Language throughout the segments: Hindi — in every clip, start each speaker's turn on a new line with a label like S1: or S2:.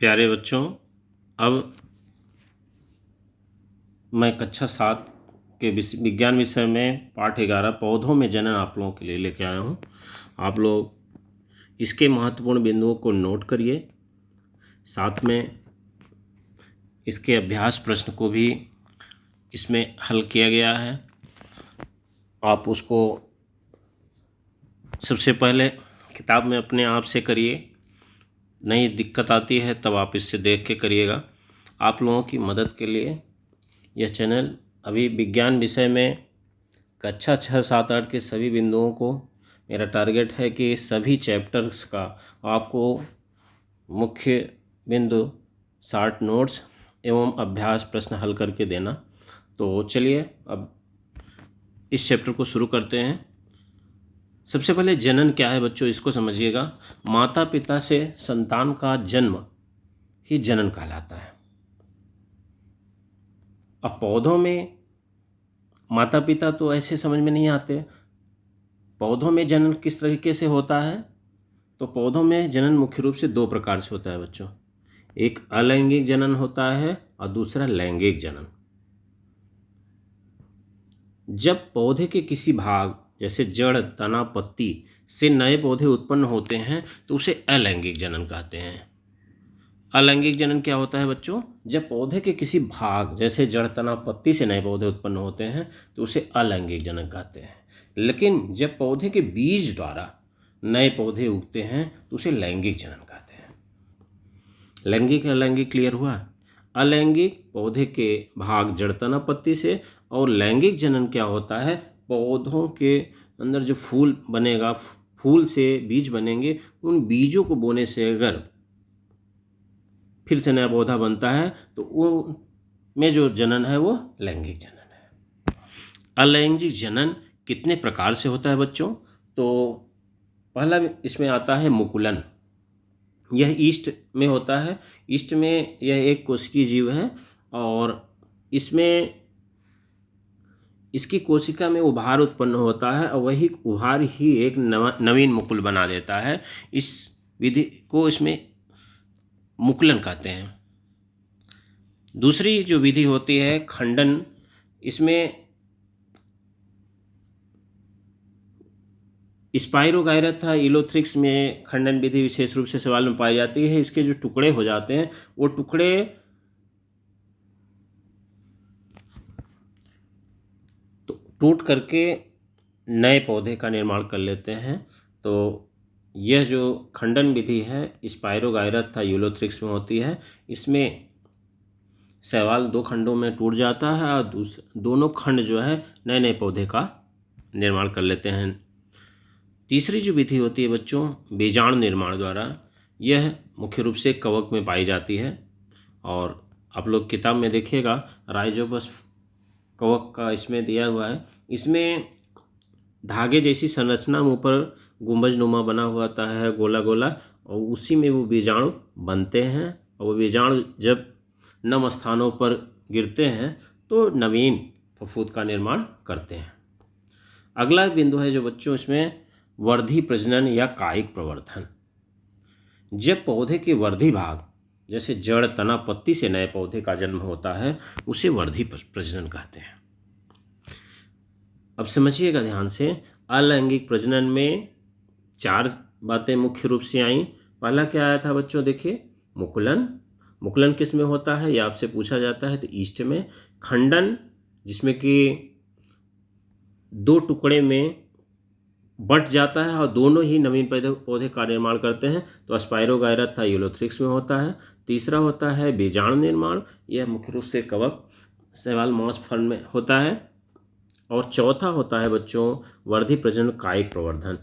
S1: प्यारे बच्चों, अब मैं कक्षा 7 के विज्ञान विषय में पाठ 11 पौधों में जनन आप लोगों के लिए लेके आया हूँ। आप लोग इसके महत्वपूर्ण बिंदुओं को नोट करिए, साथ में इसके अभ्यास प्रश्न को भी इसमें हल किया गया है। आप उसको सबसे पहले किताब में अपने आप से करिए, नहीं दिक्कत आती है तब आप इससे देख के करिएगा। आप लोगों की मदद के लिए यह चैनल अभी विज्ञान विषय में कक्षा 6, 7, 8 के सभी बिंदुओं को मेरा टारगेट है कि सभी चैप्टर्स का आपको मुख्य बिंदु, शॉर्ट नोट्स एवं अभ्यास प्रश्न हल करके देना। तो चलिए अब इस चैप्टर को शुरू करते हैं। सबसे पहले जनन क्या है बच्चों, इसको समझिएगा। माता पिता से संतान का जन्म ही जनन कहलाता है। अब पौधों में माता पिता तो ऐसे समझ में नहीं आते। पौधों में जनन किस तरीके से होता है? तो पौधों में जनन मुख्य रूप से 2 प्रकार से होता है बच्चों। एक अलैंगिक जनन होता है और दूसरा लैंगिक जनन। जब पौधे के किसी भाग जैसे जड़, तना, पत्ती से नए पौधे उत्पन्न होते हैं तो उसे अलैंगिक जनन कहते हैं। अलैंगिक जनन क्या होता है बच्चों? जब पौधे के किसी भाग जैसे जड़, तना, पत्ती से नए पौधे उत्पन्न होते हैं तो उसे अलैंगिक जनन कहते हैं। लेकिन जब पौधे के बीज द्वारा नए पौधे उगते हैं तो उसे लैंगिक जनन कहते हैं। लैंगिक अलैंगिक क्लियर हुआ? अलैंगिक पौधे के भाग जड़, तना, पत्ती से, और लैंगिक जनन क्या होता है? पौधों के अंदर जो फूल बनेगा, फूल से बीज बनेंगे, उन बीजों को बोने से अगर फिर से नया पौधा बनता है तो वो में जो जनन है वो लैंगिक जनन है। अलैंगिक जनन कितने प्रकार से होता है बच्चों? तो पहला इसमें आता है मुकुलन। यह ईस्ट में होता है। ईस्ट में यह एक कोशिकीय जीव है और इसमें इसकी कोशिका में उभार उत्पन्न होता है और वही उभार ही एक नवीन मुकुल बना देता है। इस विधि को इसमें मुकुलन कहते हैं। दूसरी जो विधि होती है खंडन, इसमें स्पाइरोगायरथा इलोथ्रिक्स में खंडन विधि विशेष रूप से सवाल में पाई जाती है। इसके जो टुकड़े हो जाते हैं वो टुकड़े टूट करके नए पौधे का निर्माण कर लेते हैं। तो यह जो खंडन विधि है स्पाइरोगायरथा यूलोथ्रिक्स में होती है। इसमें शैवाल 2 खंडों में टूट जाता है और दोनों खंड जो है नए नए पौधे का निर्माण कर लेते हैं। तीसरी जो विधि होती है बच्चों बीजाणु निर्माण द्वारा, यह मुख्य रूप से कवक में पाई जाती है और आप लोग किताब में देखिएगा राइजोपस कवक का इसमें दिया हुआ है। इसमें धागे जैसी संरचना मुँह पर गुंबज नुमा बना हुआ होता है, गोला गोला, और उसी में वो बीजाणु बनते हैं और वो बीजाणु जब नम स्थानों पर गिरते हैं तो नवीन फफूंद का निर्माण करते हैं। अगला बिंदु है जो बच्चों इसमें वर्धी प्रजनन या कायिक प्रवर्धन। जब पौधे के वर्धी भाग जैसे जड़, तना, पत्ती से नए पौधे का जन्म होता है उसे वर्धी प्रजनन कहते हैं। अब समझिएगा ध्यान से, अलैंगिक प्रजनन में 4 बातें मुख्य रूप से आई। पहला क्या आया था बच्चों? देखिए मुकुलन। मुकुलन किस में होता है ये आपसे पूछा जाता है तो ईस्ट में। खंडन जिसमें कि 2 टुकड़े में बंट जाता है और दोनों ही नवीन पौधे का निर्माण करते हैं तो स्पाइरोगायरथा यूलोथ्रिक्स में होता है। तीसरा होता है बीजाणु निर्माण, यह मुख्य रूप से कवक, शैवाल, मॉस, फर्न में होता है। और चौथा होता है बच्चों वर्धी प्रजनन कायिक प्रवर्धन।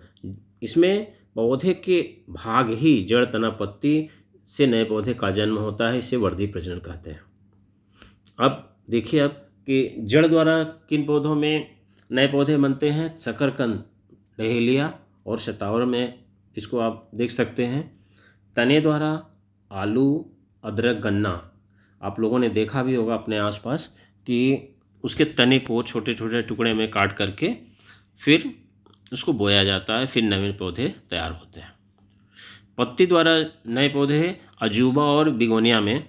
S1: इसमें पौधे के भाग ही जड़, तना, पत्ती से नए पौधे का जन्म होता है, इसे वर्धी प्रजनन कहते हैं। अब देखिए अब कि जड़ द्वारा किन पौधों में नए पौधे बनते हैं? शकरकंद, डहेलिया और शतावर में इसको आप देख सकते हैं। तने द्वारा आलू, अदरक, गन्ना, आप लोगों ने देखा भी होगा अपने आसपास कि उसके तने को छोटे छोटे टुकड़े में काट करके फिर उसको बोया जाता है, फिर नए पौधे तैयार होते हैं। पत्ती द्वारा नए पौधे अजूबा और बिगोनिया में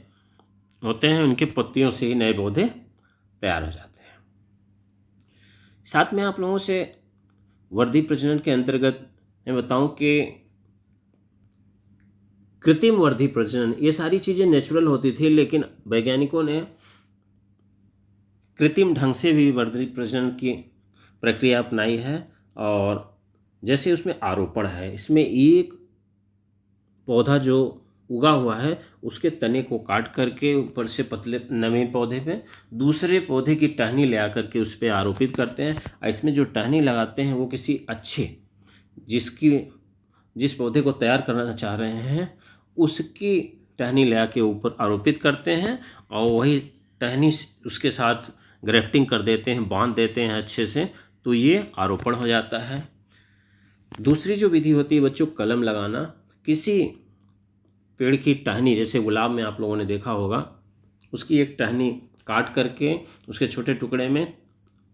S1: होते हैं, उनके पत्तियों से ही नए पौधे तैयार हो जाते हैं। साथ में आप लोगों से वर्धी प्रजनन के अंतर्गत मैं बताऊं कि कृत्रिम वर्धी प्रजनन, ये सारी चीज़ें नेचुरल होती थी, लेकिन वैज्ञानिकों ने कृत्रिम ढंग से भी वर्धी प्रजनन की प्रक्रिया अपनाई है। और जैसे उसमें आरोपण है, इसमें एक पौधा जो उगा हुआ है उसके तने को काट करके ऊपर से पतले नवीन पौधे पे दूसरे पौधे की टहनी ले आकर के उस पर आरोपित करते हैं। और इसमें जो टहनी लगाते हैं वो किसी अच्छे जिस पौधे को तैयार करना चाह रहे हैं उसकी टहनी ले आके ऊपर आरोपित करते हैं, और वही टहनी उसके साथ ग्रेफ्टिंग कर देते हैं, बांध देते हैं अच्छे से, तो ये आरोपण हो जाता है। दूसरी जो विधि होती है बच्चों, कलम लगाना। किसी पेड़ की टहनी, जैसे गुलाब में आप लोगों ने देखा होगा, उसकी एक टहनी काट करके उसके छोटे टुकड़े में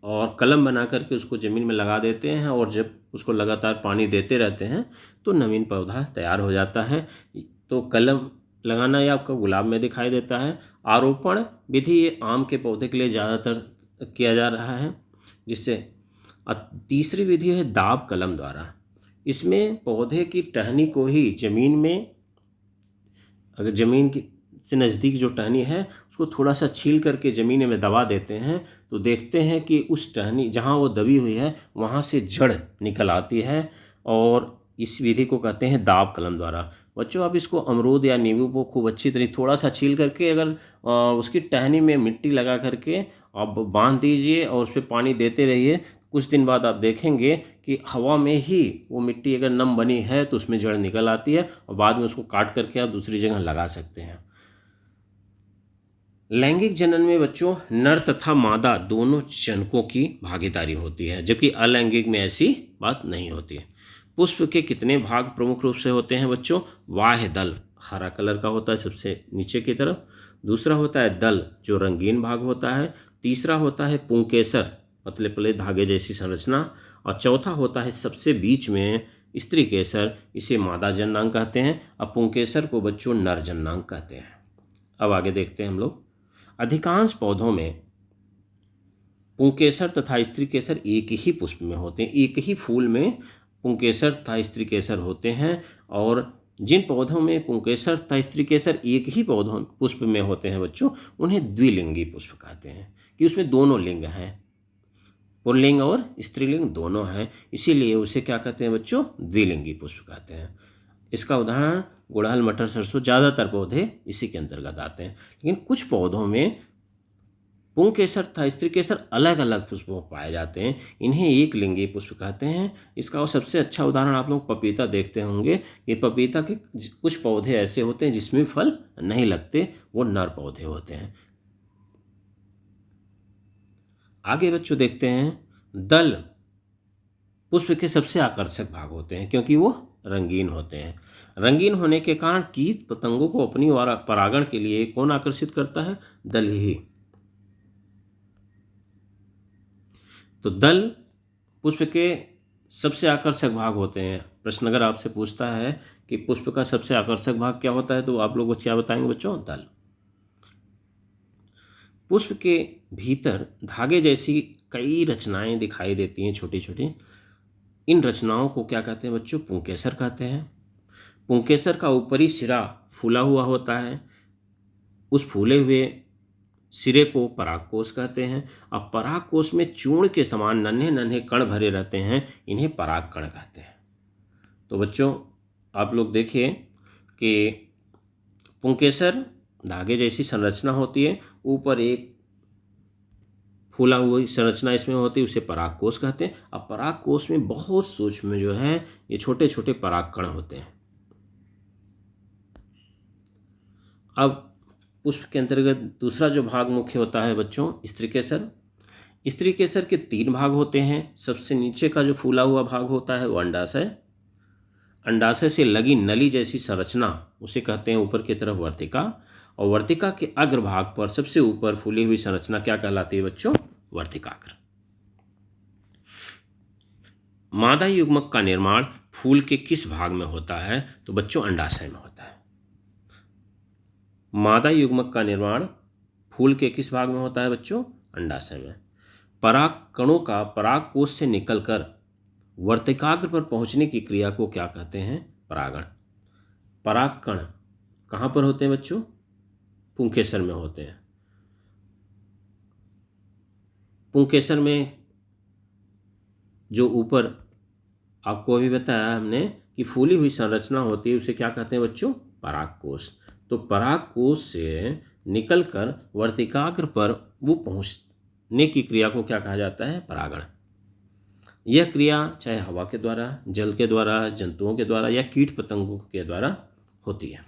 S1: और कलम बना करके उसको ज़मीन में लगा देते हैं, और जब उसको लगातार पानी देते रहते हैं तो नवीन पौधा तैयार हो जाता है। तो कलम लगाना ये आपका गुलाब में दिखाई देता है। आरोपण विधि ये आम के पौधे के लिए ज़्यादातर किया जा रहा है। जिससे तीसरी विधि है दाब कलम द्वारा। इसमें पौधे की टहनी को ही ज़मीन में, अगर ज़मीन की से नज़दीक जो टहनी है उसको थोड़ा सा छील करके ज़मीन में दबा देते हैं, तो देखते हैं कि उस टहनी जहाँ वो दबी हुई है वहाँ से जड़ निकल आती है, और इस विधि को कहते हैं दाब कलम द्वारा। बच्चों आप इसको अमरूद या नींबू को खूब अच्छी तरह थोड़ा सा छील करके अगर उसकी टहनी में मिट्टी लगा करके आप बांध दीजिए और उस पर पानी देते रहिए, कुछ दिन बाद आप देखेंगे कि हवा में ही वो मिट्टी अगर नम बनी है तो उसमें जड़ निकल आती है, और बाद में उसको काट करके आप दूसरी जगह लगा सकते हैं। लैंगिक जनन में बच्चों नर तथा मादा दोनों जनकों की भागीदारी होती है, जबकि अलैंगिक में ऐसी बात नहीं होती है। पुष्प के कितने भाग प्रमुख रूप से होते हैं बच्चों? बाह्य दल हरा कलर का होता है सबसे नीचे की तरफ, दूसरा होता है दल जो रंगीन भाग होता है, तीसरा होता है पुंकेसर पतले पतले धागे जैसी संरचना, और चौथा होता है सबसे बीच में स्त्री केसर, इसे मादा जननांग कहते हैं। और पुंकेसर को बच्चों नर जननांग कहते हैं। अब आगे देखते हैं हम लोग। अधिकांश पौधों में पुंकेसर तथा स्त्री केसर एक ही पुष्प में होते हैं, एक ही फूल में पुंकेसर तथा स्त्री केसर होते हैं। और जिन पौधों में पुंकेसर तथा स्त्री केसर एक ही पौधों पुष्प में होते हैं बच्चों, उन्हें द्विलिंगी पुष्प कहते हैं, कि उसमें दोनों लिंग हैं, पुल्लिंग और स्त्रीलिंग दोनों हैं, इसीलिए उसे क्या कहते हैं बच्चों? द्विलिंगी पुष्प कहते हैं। इसका उदाहरण गुड़हल, मटर, सरसों, ज़्यादातर पौधे इसी के अंतर्गत आते हैं। लेकिन कुछ पौधों में पुंकेसर तथा स्त्री केसर अलग अलग पुष्पों पाए जाते हैं, इन्हें एक लिंगी पुष्प कहते हैं। इसका सबसे अच्छा उदाहरण आप लोग पपीता देखते होंगे कि पपीता के कुछ पौधे ऐसे होते हैं जिसमें फल नहीं लगते, वो नर पौधे होते हैं। आगे बच्चों देखते हैं दल पुष्प के सबसे आकर्षक भाग होते हैं, क्योंकि वो रंगीन होते हैं। रंगीन होने के कारण कीट पतंगों को अपनी ओर परागण के लिए कौन आकर्षित करता है? दल ही। तो दल पुष्प के सबसे आकर्षक भाग होते हैं। प्रश्न अगर आपसे पूछता है कि पुष्प का सबसे आकर्षक भाग क्या होता है, तो आप लोगों को क्या बताएंगे बच्चों? दल। पुष्प के भीतर धागे जैसी कई रचनाएं दिखाई देती हैं, छोटी छोटी। इन रचनाओं को क्या कहते हैं बच्चों? पुंकेसर कहते हैं। पुंकेसर का ऊपरी सिरा फूला हुआ होता है, उस फूले हुए सिरे को परागकोश कहते हैं। अब परागकोश में चूर्ण के समान नन्हे नन्हे कण भरे रहते हैं, इन्हें परागकण कहते हैं। तो बच्चों आप लोग देखिए कि पुंकेसर धागे जैसी संरचना होती है, ऊपर एक फूला हुई संरचना इसमें होती है, उसे परागकोश कहते हैं। अब परागकोश में बहुत सूक्ष्म जो है ये छोटे छोटे परागकण होते हैं। अब पुष्प के अंतर्गत दूसरा जो भाग मुख्य होता है बच्चों स्त्री केसर। स्त्री केसर के 3 भाग होते हैं। सबसे नीचे का जो फूला हुआ भाग होता है वो अंडाशय। अंडाशय से लगी नली जैसी संरचना उसे कहते हैं ऊपर की तरफ वर्तिका, और वर्तिका के अग्रभाग पर सबसे ऊपर फूली हुई संरचना क्या कहलाती है बच्चों? वर्तिकाग्र। मादा युग्मक का निर्माण फूल के किस भाग में होता है? तो बच्चों अंडाशय में होता है। मादा युग्मक का निर्माण फूल के किस भाग में होता है बच्चों? अंडाशय में। पराग कणों का पराग कोश से निकलकर वर्तिकाग्र पर पहुंचने की क्रिया को क्या कहते हैं? परागण। पराग कण कहाँ पर होते हैं बच्चों? पुंकेसर में होते हैं। पुंकेसर में जो ऊपर आपको अभी बताया हमने कि फूली हुई संरचना होती है, उसे क्या कहते हैं बच्चों? परागकोश। तो परागकोश से निकलकर वर्तिकाग्र पर वो पहुंचने की क्रिया को क्या कहा जाता है? परागण। यह क्रिया चाहे हवा के द्वारा, जल के द्वारा, जंतुओं के द्वारा या कीट पतंगों के द्वारा होती है।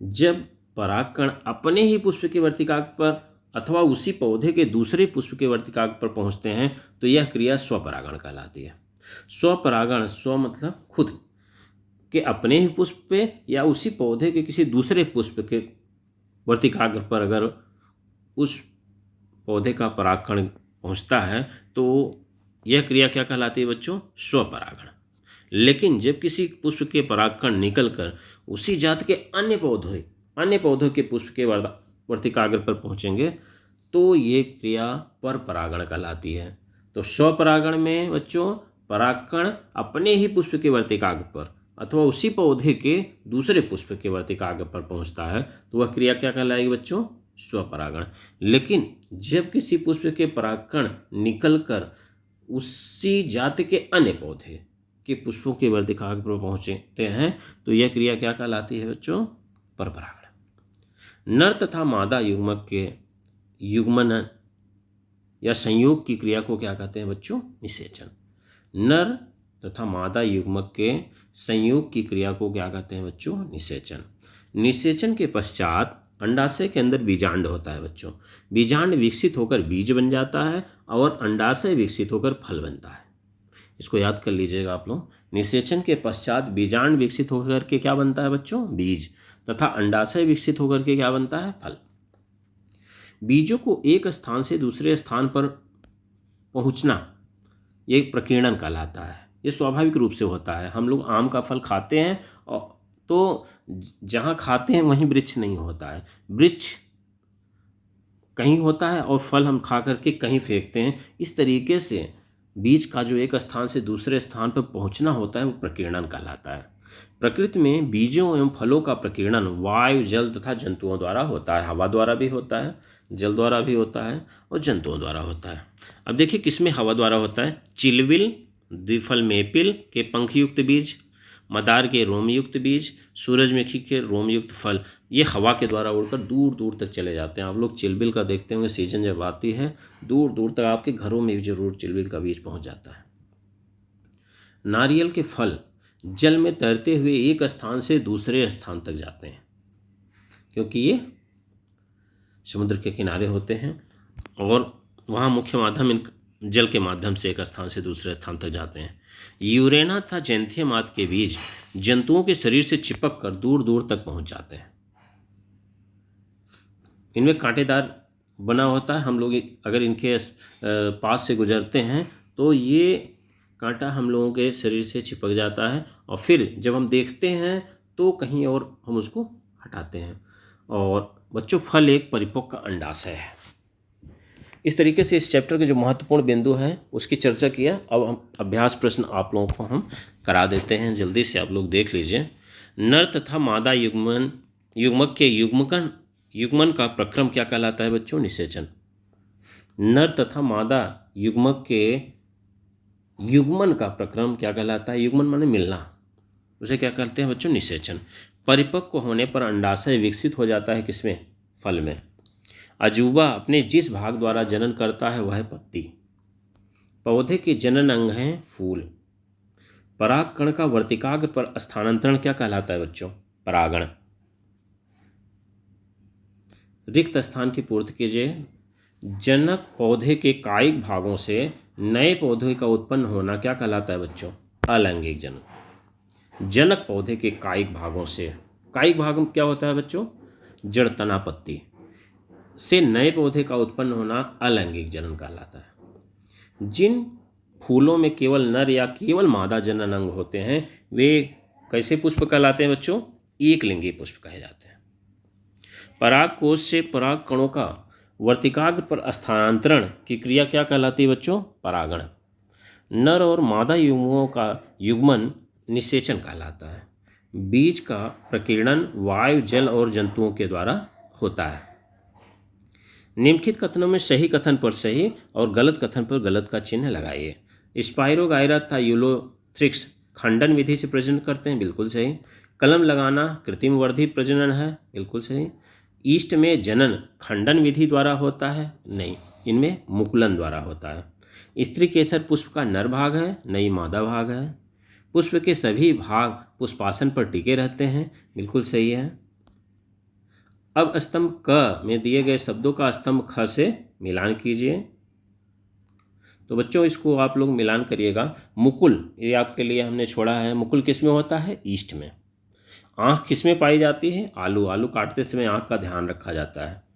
S1: जब परागकण अपने ही पुष्प के वर्तिकाग्र पर अथवा उसी पौधे के दूसरे पुष्प के वर्तिकाग्र पर पहुंचते हैं तो यह क्रिया स्वपरागण कहलाती है। स्वपरागण, स्व मतलब खुद के अपने ही पुष्प पे या उसी पौधे के किसी दूसरे पुष्प के वर्तिकाग्र पर अगर उस पौधे का परागकण पहुंचता है तो यह क्रिया क्या कहलाती है बच्चों? स्वपरागण। लेकिन जब किसी पुष्प के परागकण निकलकर उसी जात के अन्य पौधों के पुष्प के वर्तिकाग्र पर पहुंचेंगे तो ये क्रिया परपरागण कहलाती है। तो स्वपरागण में बच्चों परागकण अपने ही पुष्प के वर्तिकाग्र पर अथवा उसी पौधे के दूसरे पुष्प के वर्तिकाग्र पर पहुंचता है तो वह क्रिया क्या कहलाएगी बच्चों? स्वपरागण। लेकिन जब किसी पुष्प के परागकण निकलकर उसी जाति के अन्य पौधे के पुष्पों के वर्तिकाग्र पर पहुंचते हैं तो यह क्रिया क्या कहलाती है बच्चों? परपरागण। नर तथा मादा युग्मक के युग्मन या संयोग की क्रिया को क्या कहते हैं बच्चों? निषेचन। नर तथा मादा युग्मक के संयोग की क्रिया को क्या कहते हैं बच्चों? निषेचन। निषेचन के पश्चात अंडाशय के अंदर बीजांड होता है बच्चों। बीजांड विकसित होकर बीज बन जाता है और अंडाशय विकसित होकर फल बनता है। इसको याद कर लीजिएगा आप लोग। निषेचन के पश्चात बीजांड विकसित होकर के क्या बनता है बच्चों? बीज। तथा अंडाशय विकसित होकर के क्या बनता है? फल। बीजों को एक स्थान से दूसरे स्थान पर पहुंचना ये प्रकीर्णन कहलाता है। ये स्वाभाविक रूप से होता है। हम लोग आम का फल खाते हैं और तो जहाँ खाते हैं वहीं वृक्ष नहीं होता है। वृक्ष कहीं होता है और फल हम खा करके कहीं फेंकते हैं। इस तरीके से बीज का जो एक स्थान से दूसरे स्थान पर पहुंचना होता है वो प्रकीर्णन कहलाता है। प्रकृति में बीजों एवं फलों का प्रकीर्णन वायु, जल तथा जंतुओं द्वारा होता है। हवा द्वारा भी होता है, जल द्वारा भी होता है और जंतुओं द्वारा होता है। अब देखिए किसमें हवा द्वारा होता है? चिलबिल, द्विफल मेपिल के पंखयुक्त बीज, मदार के रोमयुक्त बीज, सूरजमुखी के रोमयुक्त फल, ये हवा के द्वारा उड़कर दूर दूर तक चले जाते हैं। आप लोग चिलबिल का देखते होंगे, सीजन जब आती है दूर दूर तक आपके घरों में भी जरूर चिलबिल का बीज पहुंच जाता है। नारियल के फल जल में तैरते हुए एक स्थान से दूसरे स्थान तक जाते हैं क्योंकि ये समुद्र के किनारे होते हैं और वहाँ मुख्य माध्यम जल के माध्यम से एक स्थान से दूसरे स्थान तक जाते हैं। यूरेना तथा जैंथियम आदि के बीज जंतुओं के शरीर से चिपक कर दूर दूर तक पहुंच जाते हैं। इनमें कांटेदार बना होता है। हम लोग अगर इनके पास से गुजरते हैं तो ये कांटा हम लोगों के शरीर से चिपक जाता है और फिर जब हम देखते हैं तो कहीं और हम उसको हटाते हैं। और बच्चों फल एक परिपक्व अंडाशय है। इस तरीके से इस चैप्टर के जो महत्वपूर्ण बिंदु हैं उसकी चर्चा किया। अब हम अभ्यास प्रश्न आप लोगों को हम करा देते हैं, जल्दी से आप लोग देख लीजिए। नर तथा मादा युग्मक के युग्मन का प्रक्रम क्या कहलाता है बच्चों? निषेचन। नर तथा मादा युग्मक के युग्मन का प्रक्रम क्या कहलाता है? युग्मन माने मिलना, उसे क्या कहते हैं बच्चों? निषेचन। परिपक्व होने पर अंडाशय विकसित हो जाता है किसमें? फल में। अजूबा अपने जिस भाग द्वारा जनन करता है वह है पत्ती। पौधे के जनन अंग हैं फूल। परागकण का वर्तिकाग्र पर स्थानांतरण क्या कहलाता है बच्चों? परागण। रिक्त स्थान की पूर्ति कीजिए। जनक पौधे के कायिक भागों से नए पौधे का उत्पन्न होना क्या कहलाता है बच्चों? अलैंगिक जनन। जनक पौधे के कायिक भागों से, कायिक भाग क्या होता है बच्चों? जड़, तना, पत्ती से नए पौधे का उत्पन्न होना अलैंगिक जनन कहलाता है। जिन फूलों में केवल नर या केवल मादा जनन अंग होते हैं वे कैसे पुष्प कहलाते हैं बच्चों? एक लिंगी पुष्प कहे जाते हैं। पराग कोश से पराग कणों का वर्तिकाग्र पर स्थानांतरण की क्रिया क्या कहलाती है बच्चों? परागण। नर और मादा युग्मों का युग्मन निषेचन कहलाता है। बीज का प्रकीर्णन वायु, जल और जंतुओं के द्वारा होता है। निम्नलिखित कथनों में सही कथन पर सही और गलत कथन पर गलत का चिन्ह लगाइए। स्पाइरोगाइरा था यूलोथ्रिक्स खंडन विधि से प्रजनन करते हैं, बिल्कुल सही। कलम लगाना कृत्रिम वर्धित प्रजनन है, बिल्कुल सही। ईस्ट में जनन खंडन विधि द्वारा होता है, नहीं, इनमें मुकुलन द्वारा होता है। स्त्री केसर पुष्प का नर भाग है, नहीं, मादा भाग है। पुष्प के सभी भाग पुष्पासन पर टिके रहते हैं, बिल्कुल सही है। अब स्तंभ क में दिए गए शब्दों का स्तंभ ख से मिलान कीजिए। तो बच्चों इसको आप लोग मिलान करिएगा। मुकुल, ये आपके लिए हमने छोड़ा है। मुकुल किस में होता है? ईस्ट में। आँख किस में पाई जाती है? आलू। आलू काटते समय आँख का ध्यान रखा जाता है।